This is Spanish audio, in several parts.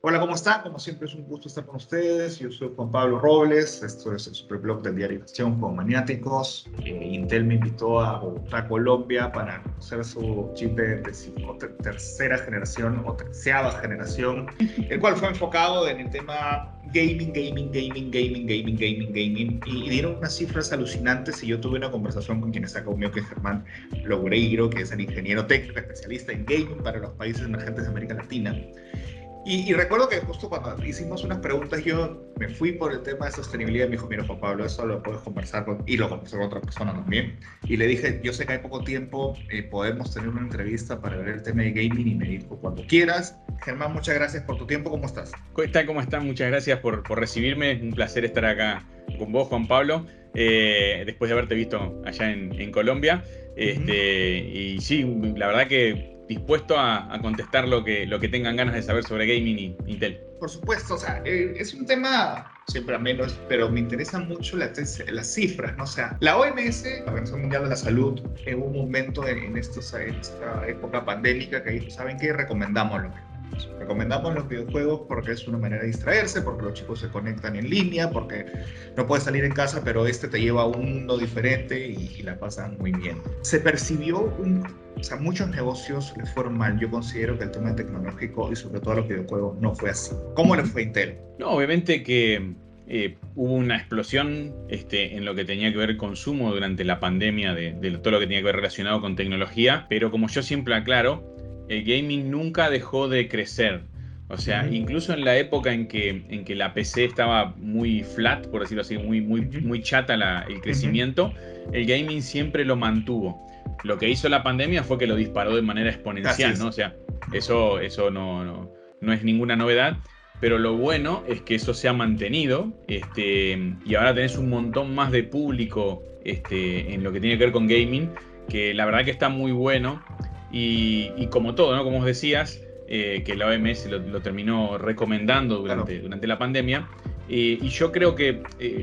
Hola, ¿cómo están? Como siempre es un gusto estar con ustedes. Yo soy Juan Pablo Robles, esto es el superblog del diario Acción con Maniáticos. Intel me invitó a Bogotá, Colombia, para conocer su chip de tercera generación o terceava generación, el cual fue enfocado en el tema gaming, y dieron unas cifras alucinantes. Y yo tuve una conversación con quien está conmigo, que es Germán Loureiro, que es el ingeniero técnico especialista en gaming para los países emergentes de América Latina. Y recuerdo que justo cuando hicimos unas preguntas, yo me fui por el tema de sostenibilidad. Me dijo: mira, Juan Pablo, eso lo puedes conversar y lo conversé con otra persona también. Y le dije: yo sé que hay poco tiempo, podemos tener una entrevista para ver el tema de gaming. Y me dijo: cuando quieras. Germán, muchas gracias por tu tiempo. ¿Cómo estás? ¿Cómo están? Muchas gracias por recibirme. Es un placer estar acá con vos, Juan Pablo, después de haberte visto allá en Colombia. Y sí, la verdad que dispuesto a contestar lo que tengan ganas de saber sobre gaming y Intel. Por supuesto, o sea, es un tema siempre ameno, pero me interesan mucho las cifras, ¿no? O sea, la OMS, la Organización Mundial de la Salud, en un momento en esta época pandémica, que ahí, ¿saben qué? Recomendamos los videojuegos porque es una manera de distraerse, porque los chicos se conectan en línea, porque no puedes salir en casa, pero te lleva a un mundo diferente y la pasan muy bien. Se percibió o sea, muchos negocios les fueron mal. Yo considero que el tema tecnológico y sobre todo los videojuegos no fue así. ¿Cómo le fue a Intel? No, obviamente que hubo una explosión en lo que tenía que ver consumo durante la pandemia de todo lo que tenía que ver relacionado con tecnología, pero como yo siempre aclaro, el gaming nunca dejó de crecer. O sea, incluso en la época en que la PC estaba muy flat, por decirlo así, muy chata el crecimiento, el gaming siempre lo mantuvo. Lo que hizo la pandemia fue que lo disparó de manera exponencial, ¿no? O sea, eso no es ninguna novedad. Pero lo bueno es que eso se ha mantenido, y ahora tenés un montón más de público en lo que tiene que ver con gaming, que la verdad que está muy bueno. Y como todo, ¿no? Como vos decías, que la OMS lo terminó recomendando durante la pandemia. Y yo creo que,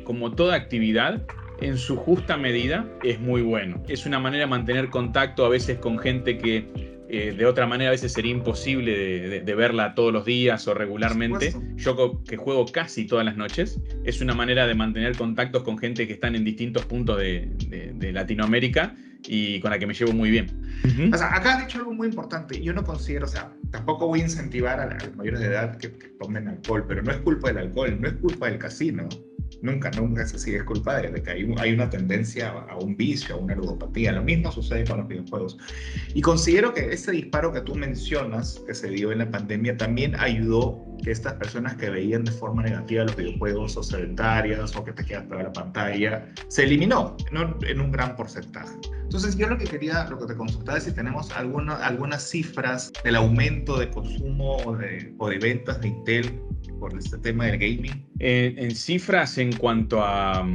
como toda actividad, en su justa medida es muy bueno. Es una manera de mantener contacto a veces con gente que de otra manera a veces sería imposible de verla todos los días o regularmente. Yo, que juego casi todas las noches, es una manera de mantener contactos con gente que están en distintos puntos de Latinoamérica y con la que me llevo muy bien. O sea, acá has dicho algo muy importante. Yo no considero, o sea, tampoco voy a incentivar a los mayores de edad que tomen alcohol, pero no es culpa del alcohol, no es culpa del casino. Nunca es así. Es culpa de que hay una tendencia a un vicio, a una ludopatía. Lo mismo sucede con los videojuegos. Y considero que ese disparo que tú mencionas, que se dio en la pandemia, también ayudó que estas personas que veían de forma negativa los videojuegos, o sedentarias, o que te quedas pegado a la pantalla, se eliminó, ¿no? En un gran porcentaje. Entonces, yo lo que te consultaba es si tenemos algunas cifras del aumento de consumo o de ventas de Intel por este tema del gaming. En cifras, en cuanto a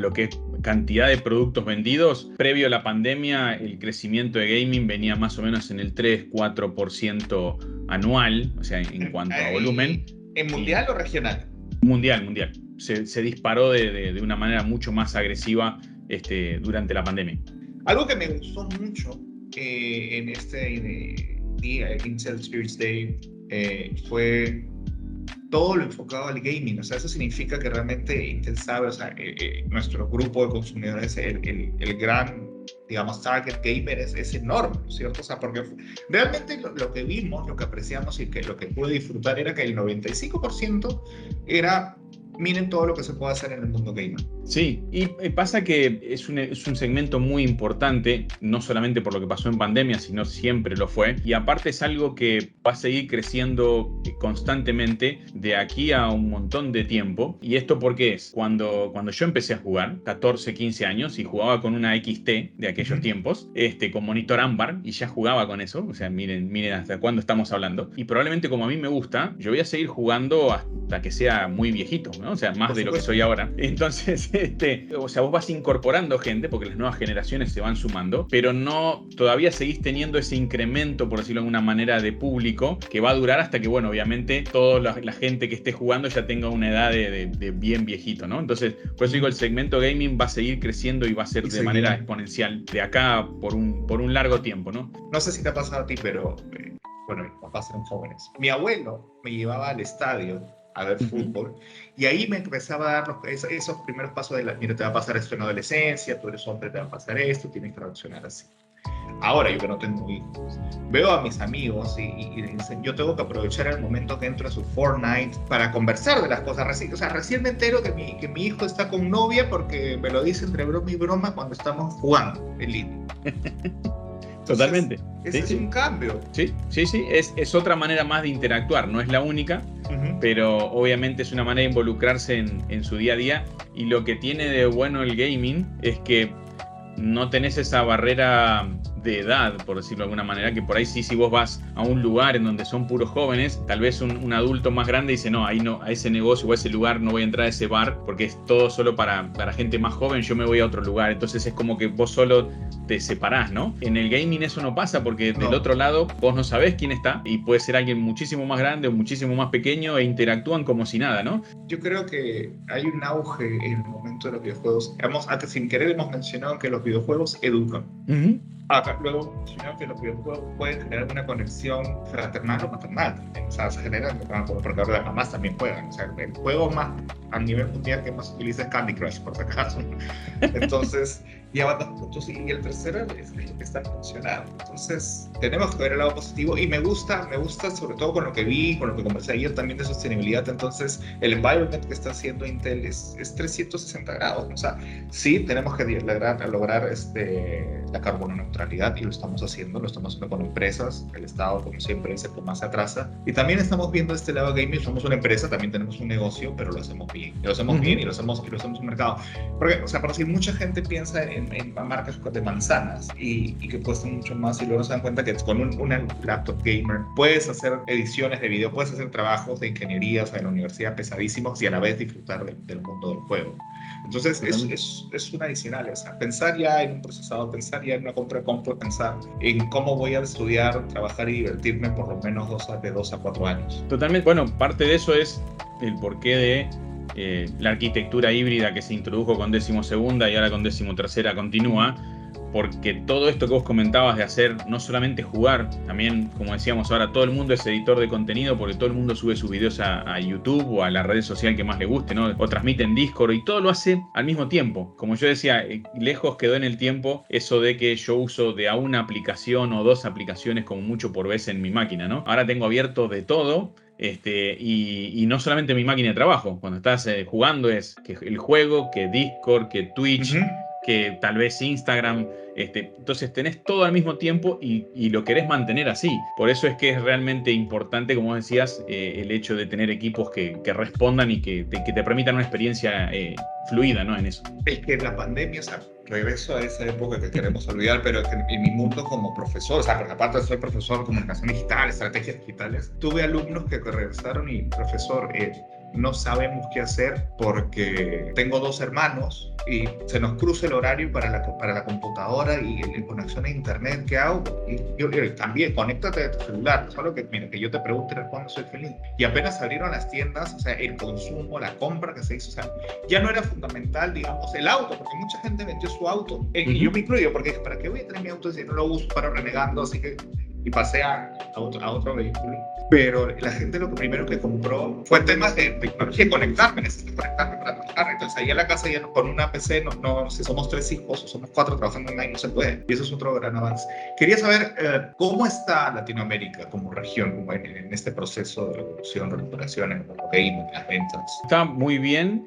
lo que es cantidad de productos vendidos, previo a la pandemia, el crecimiento de gaming venía más o menos en el 3-4% anual, o sea, en cuanto a volumen. ¿En mundial o regional? Mundial. Se disparó de una manera mucho más agresiva durante la pandemia. Algo que me gustó mucho en este día, Intel Spirit Day, fue todo lo enfocado al gaming. O sea, eso significa que realmente Intel sabe, o sea, nuestro grupo de consumidores, el gran, digamos, target gamer es enorme, ¿cierto? O sea, porque realmente lo que vimos, lo que apreciamos y lo que pude disfrutar era que el 95% era: miren todo lo que se puede hacer en el mundo gamer. Sí, y pasa que es un segmento muy importante, no solamente por lo que pasó en pandemia, sino siempre lo fue. Y aparte es algo que va a seguir creciendo constantemente de aquí a un montón de tiempo. ¿Y esto por qué es? Cuando yo empecé a jugar, 14, 15 años, y jugaba con una XT de aquellos tiempos, con monitor ámbar, y ya jugaba con eso. O sea, miren hasta cuándo estamos hablando. Y probablemente, como a mí me gusta, yo voy a seguir jugando hasta que sea muy viejito, ¿no? O sea, más de lo que soy ahora. Entonces, o sea, vos vas incorporando gente porque las nuevas generaciones se van sumando, pero no, todavía seguís teniendo ese incremento, por decirlo de alguna manera, de público que va a durar hasta que, bueno, obviamente toda la gente que esté jugando ya tenga una edad de bien viejito, ¿no? Entonces, por eso digo, el segmento gaming va a seguir creciendo y va a ser de manera exponencial de acá por un largo tiempo, ¿no? No sé si te ha pasado a ti, pero bueno, papás eran jóvenes. Mi abuelo me llevaba al estadio a ver fútbol, y ahí me empezaba a dar esos primeros pasos de mira, te va a pasar esto en la adolescencia, tú eres hombre, te va a pasar esto, tienes que reaccionar así. Ahora yo que no tengo hijos, veo a mis amigos y dicen, yo tengo que aprovechar el momento que entro a su Fortnite para conversar de las cosas. Recién me entero que mi hijo está con novia porque me lo dice entre broma y broma cuando estamos jugando en línea. Totalmente. Ese es un cambio. Sí. Es otra manera más de interactuar, no es la única, pero obviamente es una manera de involucrarse en su día a día. Y lo que tiene de bueno el gaming es que no tenés esa barrera de edad, por decirlo de alguna manera, que por ahí sí, si vos vas a un lugar en donde son puros jóvenes, tal vez un adulto más grande dice, no, ahí no, a ese negocio o a ese lugar no voy a entrar a ese bar porque es todo solo para gente más joven, yo me voy a otro lugar. Entonces es como que vos solo te separás, ¿no? En el gaming eso no pasa porque del otro lado vos no sabés quién está y puede ser alguien muchísimo más grande o muchísimo más pequeño e interactúan como si nada, ¿no? Yo creo que hay un auge en el momento de los videojuegos. Antes, sin querer hemos mencionado que los videojuegos educan. Acá luego mencionado que los videojuegos pueden generar una conexión fraternal o maternal también. O sea, se generan, porque ahora las mamás también juegan. O sea, el juego más a nivel mundial que más utiliza es Candy Crush, por si acaso. Entonces, ya van 2 puntos. Y el tercero es lo que está funcionando. Entonces, tenemos que ver el lado positivo. Y me gusta sobre todo con lo que vi, con lo que conversé ayer también de sostenibilidad. Entonces, el environment que está haciendo Intel es 360 grados. O sea, sí, tenemos que lograr la carbono neutralidad y lo estamos haciendo con empresas. El Estado, como siempre, es el que más se atrasa. Y también estamos viendo este lado gaming. Somos una empresa, también tenemos un negocio, pero lo hacemos bien. Lo hacemos bien y lo hacemos en un mercado. Porque, o sea, por decir, mucha gente piensa en marcas de manzanas y que cuestan mucho más y luego se dan cuenta que con una laptop gamer puedes hacer ediciones de video, puedes hacer trabajos de ingeniería, o sea, en la universidad pesadísimos y a la vez disfrutar del mundo del juego. Entonces es un adicional, o sea, pensar ya en un procesador, pensar ya en una compra de compu, pensar en cómo voy a estudiar, trabajar y divertirme por lo menos de 2 a 4 años. Totalmente, bueno, parte de eso es el porqué de la arquitectura híbrida que se introdujo con 12ª y ahora con 13ª continúa, porque todo esto que vos comentabas de hacer no solamente jugar, también, como decíamos ahora, todo el mundo es editor de contenido porque todo el mundo sube sus videos a YouTube o a la red social que más le guste, ¿no? O transmite en Discord y todo lo hace al mismo tiempo. Como yo decía, lejos quedó en el tiempo eso de que yo uso de a una aplicación o 2 aplicaciones como mucho por vez en mi máquina, ¿no? Ahora tengo abierto de todo. Y no solamente mi máquina de trabajo, cuando estás jugando es que el juego, que Discord, que Twitch, que tal vez Instagram, entonces tenés todo al mismo tiempo y lo querés mantener así. Por eso es que es realmente importante, como decías, el hecho de tener equipos que respondan y que te permitan una experiencia fluida, ¿no? En eso. Es que la pandemia, o sea, regreso a esa época que queremos olvidar, pero en mi mundo como profesor, o sea, porque aparte de ser profesor de comunicación digital, estrategias digitales, tuve alumnos que regresaron y, profesor, no sabemos qué hacer porque tengo 2 hermanos y se nos cruza el horario para la computadora y la conexión a internet, ¿qué hago? Y yo también, conéctate a tu celular, solo que, mira, que yo te pregunte cuándo soy feliz. Y apenas abrieron las tiendas, o sea, el consumo, la compra que se hizo, o sea, ya no era fundamental, digamos, el auto, porque mucha gente vendió su auto, y yo me incluyo, porque ¿para qué voy a tener mi auto si no lo uso para renegando? Así que y pasé a otro vehículo. Pero la gente lo primero que compró fue temas de tecnología, conectarme, necesito conectarme para trabajar. Entonces ahí en la casa ya con una PC, si somos 3 hijos o somos 4 trabajando online, no se puede. Y eso es otro gran avance. Quería saber cómo está Latinoamérica como región, como en este proceso de evolución, recuperación, en los gaming, en las ventas. Está muy bien.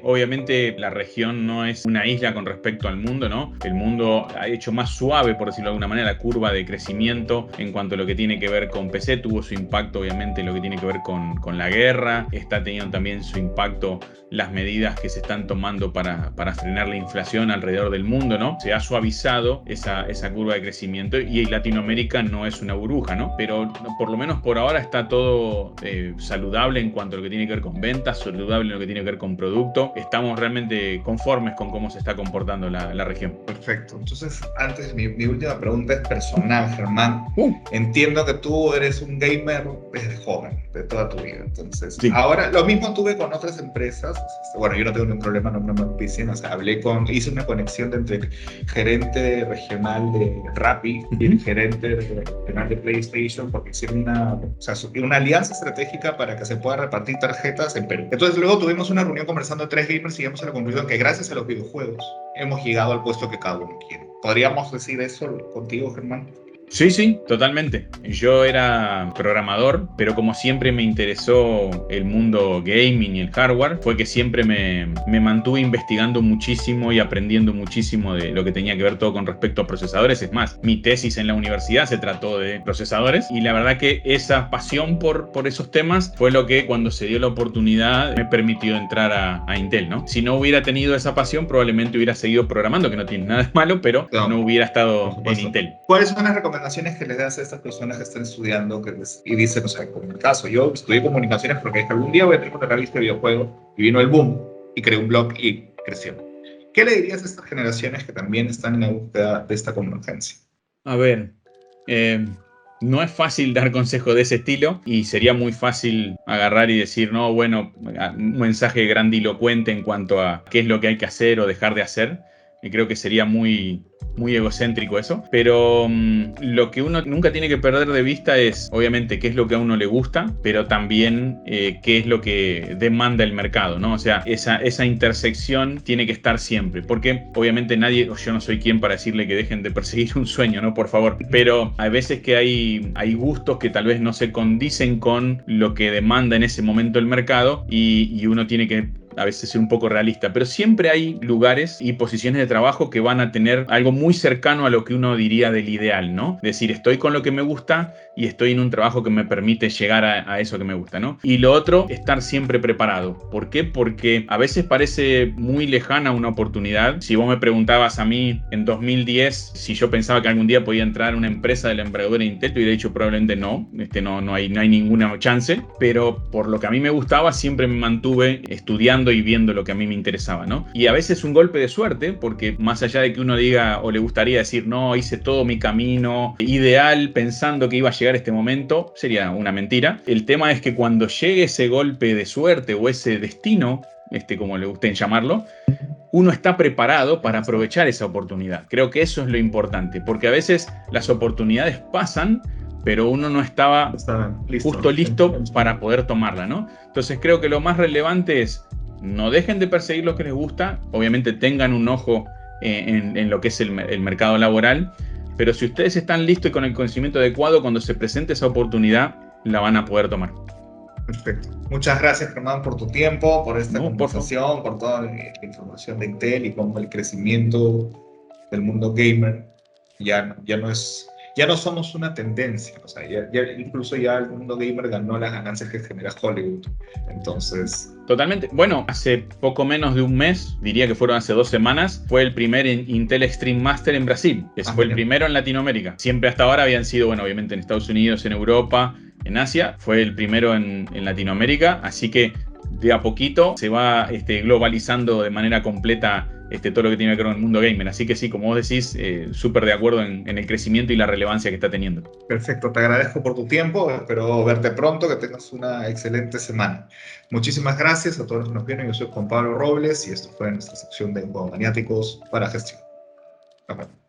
Obviamente la región no es una isla con respecto al mundo, ¿no? El mundo ha hecho más suave, por decirlo de alguna manera, la curva de crecimiento en cuanto a lo que tiene que ver con PC. Tuvo su impacto, obviamente, en lo que tiene que ver con la guerra. Está teniendo también su impacto las medidas que se están tomando para frenar la inflación alrededor del mundo, ¿no? Se ha suavizado esa curva de crecimiento y Latinoamérica no es una burbuja, ¿no? Pero por lo menos por ahora está todo saludable en cuanto a lo que tiene que ver con ventas, saludable en lo que tiene que ver con producto. Estamos realmente conformes con cómo se está comportando la región. Perfecto. Entonces, antes, mi última pregunta es personal, Germán. Entiendo que tú eres un gamer desde joven, de toda tu vida. Entonces, sí. Ahora, lo mismo tuve con otras empresas. Bueno, yo no tengo tengo ningún problema, no me auspicien. O sea, hice una conexión entre el gerente regional de Rappi y el gerente regional de PlayStation, porque hicieron una alianza estratégica para que se pueda repartir tarjetas en Perú. Entonces luego tuvimos una reunión conversando 3 gamers y llegamos a la conclusión que gracias a los videojuegos hemos llegado al puesto que cada uno quiere. ¿Podríamos decir eso contigo, Germán? Sí, sí, totalmente. Yo era programador, pero como siempre me interesó el mundo gaming y el hardware, fue que siempre me mantuve investigando muchísimo y aprendiendo muchísimo de lo que tenía que ver todo con respecto a procesadores. Es más, mi tesis en la universidad se trató de procesadores y la verdad que esa pasión por esos temas fue lo que cuando se dio la oportunidad me permitió entrar a Intel, ¿no? Si no hubiera tenido esa pasión, probablemente hubiera seguido programando, que no tiene nada de malo, pero no hubiera estado en Intel. ¿Cuáles son las recomendaciones que les das a estas personas que están estudiando y dicen, o sea, como en mi caso, yo estudié comunicaciones porque dije, algún día voy a tener una revista de videojuegos y vino el boom y creé un blog y creció? ¿Qué le dirías a estas generaciones que también están en la búsqueda de esta convergencia? A ver, no es fácil dar consejo de ese estilo y sería muy fácil agarrar y decir, no, bueno, un mensaje grandilocuente en cuanto a qué es lo que hay que hacer o dejar de hacer. Y creo que sería muy egocéntrico eso, pero lo que uno nunca tiene que perder de vista es obviamente qué es lo que a uno le gusta, pero también qué es lo que demanda el mercado, ¿no? O sea, esa intersección tiene que estar siempre, porque obviamente yo no soy quien para decirle que dejen de perseguir un sueño, ¿no? Por favor, pero hay veces que hay gustos que tal vez no se condicen con lo que demanda en ese momento el mercado y uno tiene que a veces ser un poco realista, pero siempre hay lugares y posiciones de trabajo que van a tener algo muy cercano a lo que uno diría del ideal, ¿no? Es decir, estoy con lo que me gusta y estoy en un trabajo que me permite llegar a eso que me gusta, ¿no? Y lo otro, estar siempre preparado. ¿Por qué? Porque a veces parece muy lejana una oportunidad. Si vos me preguntabas a mí en 2010 si yo pensaba que algún día podía entrar a una empresa de la envergadura de Intel, te hubiera dicho probablemente no, no hay ninguna chance, pero por lo que a mí me gustaba siempre me mantuve estudiando y viendo lo que a mí me interesaba, ¿no? Y a veces un golpe de suerte, porque más allá de que uno diga o le gustaría decir, no, hice todo mi camino ideal pensando que iba a llegar este momento, sería una mentira. El tema es que cuando llegue ese golpe de suerte o ese destino, como le gusten llamarlo, uno está preparado para aprovechar esa oportunidad. Creo que eso es lo importante, porque a veces las oportunidades pasan, pero uno no estaba justo listo para poder tomarla, ¿no? Entonces creo que lo más relevante es no dejen de perseguir lo que les gusta, obviamente tengan un ojo en lo que es el mercado laboral, pero si ustedes están listos y con el conocimiento adecuado, cuando se presente esa oportunidad, la van a poder tomar. Perfecto. Muchas gracias, Germán, por tu tiempo, por esta conversación, por toda la información de Intel y cómo el crecimiento del mundo gamer ya no somos una tendencia, o sea, incluso ya el mundo gamer ganó las ganancias que genera Hollywood. Entonces... Totalmente. Bueno, hace poco menos de un mes, diría que fueron hace 2 semanas, fue el primer Intel Extreme Master en Brasil. Fue el primero en Latinoamérica. Siempre hasta ahora habían sido, bueno, obviamente en Estados Unidos, en Europa, en Asia. Fue el primero en Latinoamérica, así que de a poquito se va globalizando de manera completa todo lo que tiene que ver con el mundo gamer. Así que sí, como vos decís, súper de acuerdo en el crecimiento y la relevancia que está teniendo. Perfecto, te agradezco por tu tiempo, espero verte pronto, que tengas una excelente semana. Muchísimas gracias a todos los que nos vieron. Yo soy Juan Pablo Robles y esto fue nuestra sección de Juegos Maniáticos para Gestión. Bye, bye.